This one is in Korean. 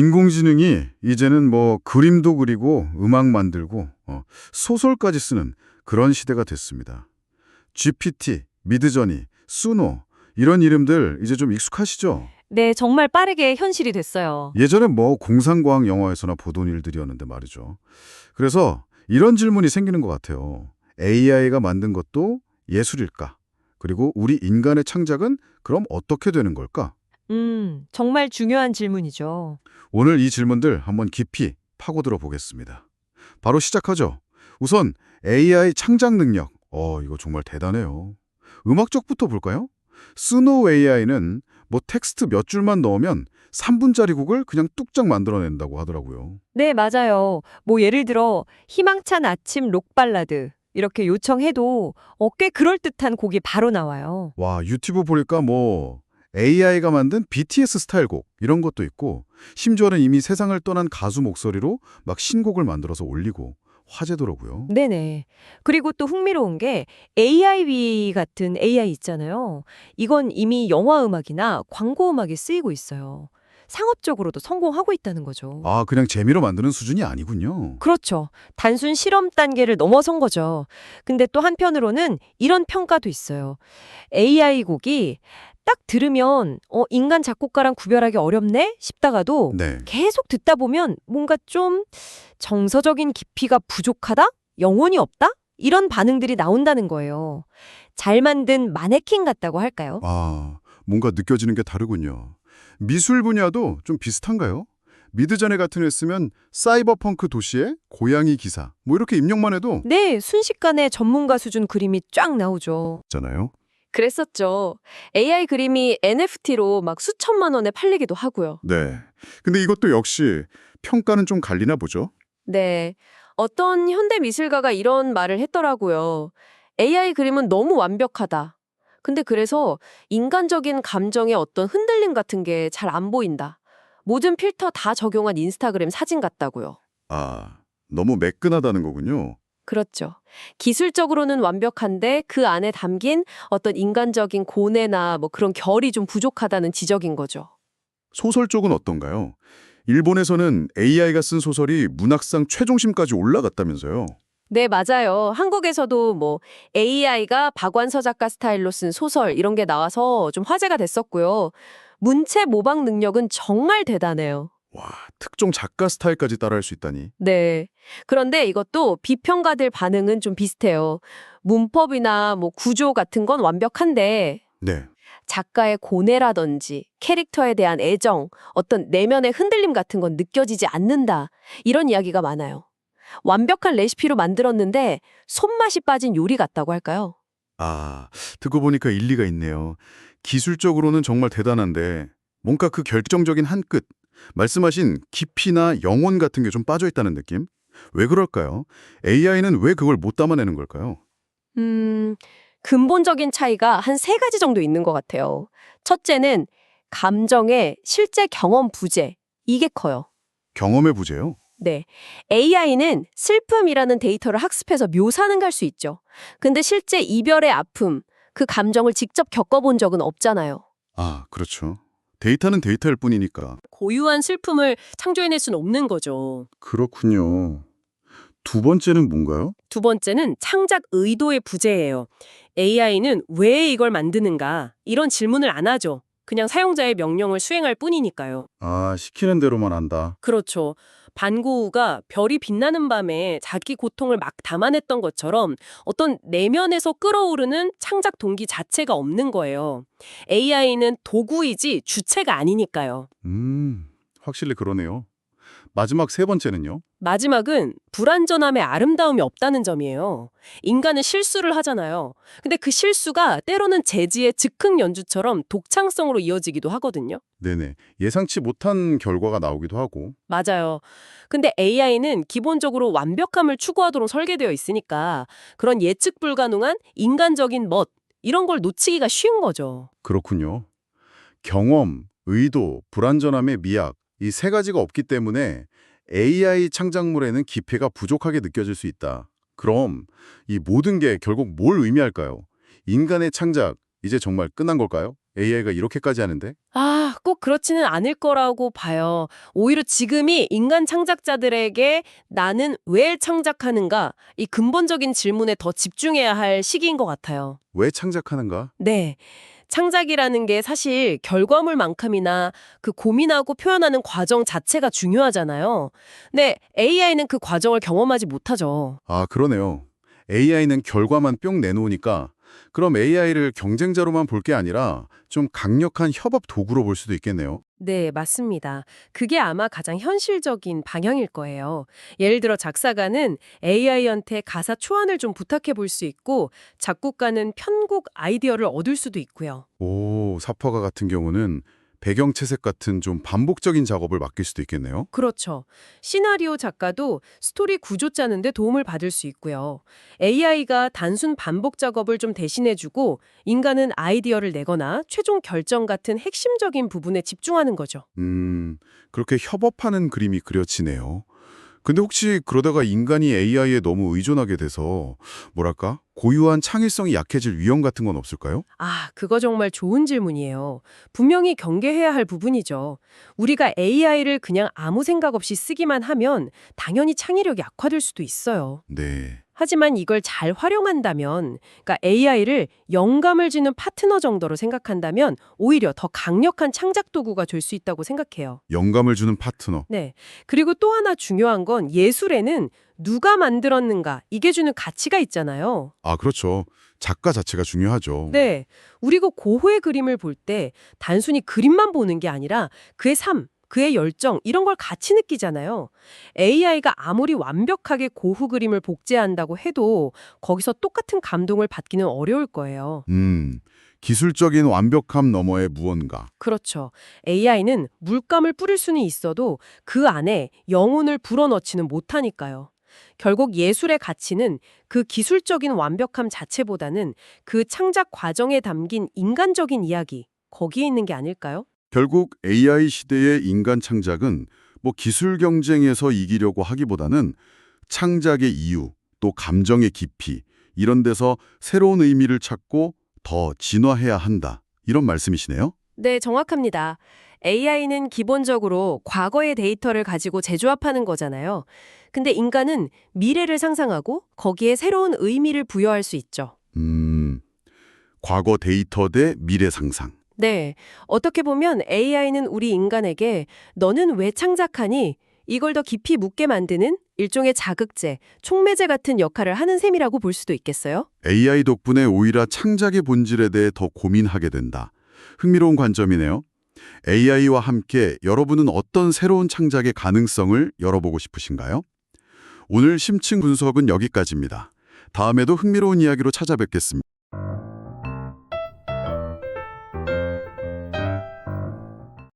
인공지능이 이제는 뭐 그림도 그리고 음악 만들고 소설까지 쓰는 그런 시대가 됐습니다. GPT, 미드저니, 수노 이런 이름들 이제 좀 익숙하시죠? 네, 정말 빠르게 현실이 됐어요. 예전에 뭐 공상과학 영화에서나 보던 일들이었는데 말이죠. 그래서 이런 질문이 생기는 것 같아요. AI가 만든 것도 예술일까? 그리고 우리 인간의 창작은 그럼 어떻게 되는 걸까? 정말 중요한 질문이죠. 오늘 이 질문들 한번 깊이 파고들어 보겠습니다. 바로 시작하죠. 우선 AI 창작 능력. 이거 정말 대단해요. 음악적부터 볼까요? 스노우 AI는 뭐 텍스트 몇 줄만 넣으면 3분짜리 곡을 그냥 뚝딱 만들어낸다고 하더라고요. 네, 맞아요. 뭐 예를 들어 희망찬 아침 록 발라드 이렇게 요청해도 꽤 그럴듯한 곡이 바로 나와요. 와, 유튜브 보니까 뭐 AI가 만든 BTS 스타일 곡 이런 것도 있고 심지어는 이미 세상을 떠난 가수 목소리로 막 신곡을 만들어서 올리고 화제더라고요. 네네. 그리고 또 흥미로운 게 AIB 같은 AI 있잖아요. 이건 이미 영화 음악이나 광고 음악에 쓰이고 있어요. 상업적으로도 성공하고 있다는 거죠. 아, 그냥 재미로 만드는 수준이 아니군요. 그렇죠. 단순 실험 단계를 넘어선 거죠. 근데 또 한편으로는 이런 평가도 있어요. AI 곡이 딱 들으면 인간 작곡가랑 구별하기 어렵네 싶다가도 네. 계속 듣다 보면 뭔가 좀 정서적인 깊이가 부족하다? 영혼이 없다? 이런 반응들이 나온다는 거예요. 잘 만든 마네킹 같다고 할까요? 아, 뭔가 느껴지는 게 다르군요. 미술 분야도 좀 비슷한가요? 미드전에 같은 애 쓰면 사이버펑크 도시의 고양이 기사 뭐 이렇게 입력만 해도 네, 순식간에 전문가 수준 그림이 쫙 나오죠. 있잖아요. 그랬었죠. AI 그림이 NFT로 막 수천만 원에 팔리기도 하고요. 네. 근데 이것도 역시 평가는 좀 갈리나 보죠? 네. 어떤 현대 미술가가 이런 말을 했더라고요. AI 그림은 너무 완벽하다. 근데 그래서 인간적인 감정의 어떤 흔들림 같은 게 잘 안 보인다. 모든 필터 다 적용한 인스타그램 사진 같다고요. 아, 너무 매끈하다는 거군요. 그렇죠. 기술적으로는 완벽한데 그 안에 담긴 어떤 인간적인 고뇌나 뭐 그런 결이 좀 부족하다는 지적인 거죠. 소설 쪽은 어떤가요? 일본에서는 AI가 쓴 소설이 문학상 최종심까지 올라갔다면서요. 네, 맞아요. 한국에서도 뭐 AI가 박완서 작가 스타일로 쓴 소설 이런 게 나와서 좀 화제가 됐었고요. 문체 모방 능력은 정말 대단해요. 와, 특정 작가 스타일까지 따라할 수 있다니. 네. 그런데 이것도 비평가들 반응은 좀 비슷해요. 문법이나 뭐 구조 같은 건 완벽한데 네. 작가의 고뇌라든지 캐릭터에 대한 애정, 어떤 내면의 흔들림 같은 건 느껴지지 않는다. 이런 이야기가 많아요. 완벽한 레시피로 만들었는데 손맛이 빠진 요리 같다고 할까요? 아, 듣고 보니까 일리가 있네요. 기술적으로는 정말 대단한데 뭔가 그 결정적인 한 끗, 말씀하신 깊이나 영혼 같은 게 좀 빠져있다는 느낌? 왜 그럴까요? AI는 왜 그걸 못 담아내는 걸까요? 근본적인 차이가 한 세 가지 정도 있는 것 같아요. 첫째는 감정의 실제 경험 부재. 이게 커요. 경험의 부재요? 네. AI는 슬픔이라는 데이터를 학습해서 묘사는 갈 수 있죠. 근데 실제 이별의 아픔, 그 감정을 직접 겪어본 적은 없잖아요. 아, 그렇죠. 데이터는 데이터일 뿐이니까. 고유한 슬픔을 창조해낼 수는 없는 거죠. 그렇군요. 두 번째는 뭔가요? 두 번째는 창작 의도의 부재예요. AI는 왜 이걸 만드는가 이런 질문을 안 하죠. 그냥 사용자의 명령을 수행할 뿐이니까요. 아, 시키는 대로만 한다. 그렇죠. 반고우가 별이 빛나는 밤에 자기 고통을 막 담아냈던 것처럼 어떤 내면에서 끌어오르는 창작 동기 자체가 없는 거예요. AI는 도구이지 주체가 아니니까요. 확실히 그러네요. 마지막 세 번째는요? 마지막은 불완전함의 아름다움이 없다는 점이에요. 인간은 실수를 하잖아요. 근데 그 실수가 때로는 재즈의 즉흥 연주처럼 독창성으로 이어지기도 하거든요. 네네. 예상치 못한 결과가 나오기도 하고. 맞아요. 근데 AI는 기본적으로 완벽함을 추구하도록 설계되어 있으니까 그런 예측 불가능한 인간적인 멋, 이런 걸 놓치기가 쉬운 거죠. 그렇군요. 경험, 의도, 불완전함의 미학, 이 세 가지가 없기 때문에 AI 창작물에는 기회가 부족하게 느껴질 수 있다. 그럼 이 모든 게 결국 뭘 의미할까요? 인간의 창작, 이제 정말 끝난 걸까요? AI가 이렇게까지 하는데? 아, 꼭 그렇지는 않을 거라고 봐요. 오히려 지금이 인간 창작자들에게 나는 왜 창작하는가? 이 근본적인 질문에 더 집중해야 할 시기인 것 같아요. 왜 창작하는가? 네. 창작이라는 게 사실 결과물만큼이나 그 고민하고 표현하는 과정 자체가 중요하잖아요. 근데 AI는 그 과정을 경험하지 못하죠. 아, 그러네요. AI는 결과만 뿅 내놓으니까 그럼 AI를 경쟁자로만 볼 게 아니라 좀 강력한 협업 도구로 볼 수도 있겠네요. 네, 맞습니다. 그게 아마 가장 현실적인 방향일 거예요. 예를 들어 작사가는 AI한테 가사 초안을 좀 부탁해 볼 수 있고 작곡가는 편곡 아이디어를 얻을 수도 있고요. 오, 사퍼가 같은 경우는 배경 채색 같은 좀 반복적인 작업을 맡길 수도 있겠네요. 그렇죠. 시나리오 작가도 스토리 구조 짜는데 도움을 받을 수 있고요. AI가 단순 반복 작업을 좀 대신해주고 인간은 아이디어를 내거나 최종 결정 같은 핵심적인 부분에 집중하는 거죠. 그렇게 협업하는 그림이 그려지네요. 근데 혹시 그러다가 인간이 AI에 너무 의존하게 돼서 뭐랄까? 고유한 창의성이 약해질 위험 같은 건 없을까요? 아, 그거 정말 좋은 질문이에요. 분명히 경계해야 할 부분이죠. 우리가 AI를 그냥 아무 생각 없이 쓰기만 하면 당연히 창의력이 악화될 수도 있어요. 네. 하지만 이걸 잘 활용한다면, 그러니까 AI를 영감을 주는 파트너 정도로 생각한다면 오히려 더 강력한 창작 도구가 될 수 있다고 생각해요. 영감을 주는 파트너. 네. 그리고 또 하나 중요한 건 예술에는 누가 만들었는가, 이게 주는 가치가 있잖아요. 아, 그렇죠. 작가 자체가 중요하죠. 네. 우리가 고흐의 그림을 볼 때 단순히 그림만 보는 게 아니라 그의 삶, 그의 열정 이런 걸 같이 느끼잖아요. AI가 아무리 완벽하게 고흐 그림을 복제한다고 해도 거기서 똑같은 감동을 받기는 어려울 거예요. 기술적인 완벽함 너머의 무언가. 그렇죠. AI는 물감을 뿌릴 수는 있어도 그 안에 영혼을 불어넣지는 못하니까요. 결국 예술의 가치는 그 기술적인 완벽함 자체보다는 그 창작 과정에 담긴 인간적인 이야기, 거기에 있는 게 아닐까요? 결국 AI 시대의 인간 창작은 뭐 기술 경쟁에서 이기려고 하기보다는 창작의 이유, 또 감정의 깊이, 이런 데서 새로운 의미를 찾고 더 진화해야 한다. 이런 말씀이시네요? 네, 정확합니다. AI는 기본적으로 과거의 데이터를 가지고 재조합하는 거잖아요. 근데 인간은 미래를 상상하고 거기에 새로운 의미를 부여할 수 있죠. 과거 데이터 대 미래 상상. 네, 어떻게 보면 AI는 우리 인간에게 너는 왜 창작하니? 이걸 더 깊이 묻게 만드는 일종의 자극제, 촉매제 같은 역할을 하는 셈이라고 볼 수도 있겠어요? AI 덕분에 오히려 창작의 본질에 대해 더 고민하게 된다. 흥미로운 관점이네요. AI와 함께 여러분은 어떤 새로운 창작의 가능성을 열어보고 싶으신가요? 오늘 심층 분석은 여기까지입니다. 다음에도 흥미로운 이야기로 찾아뵙겠습니다.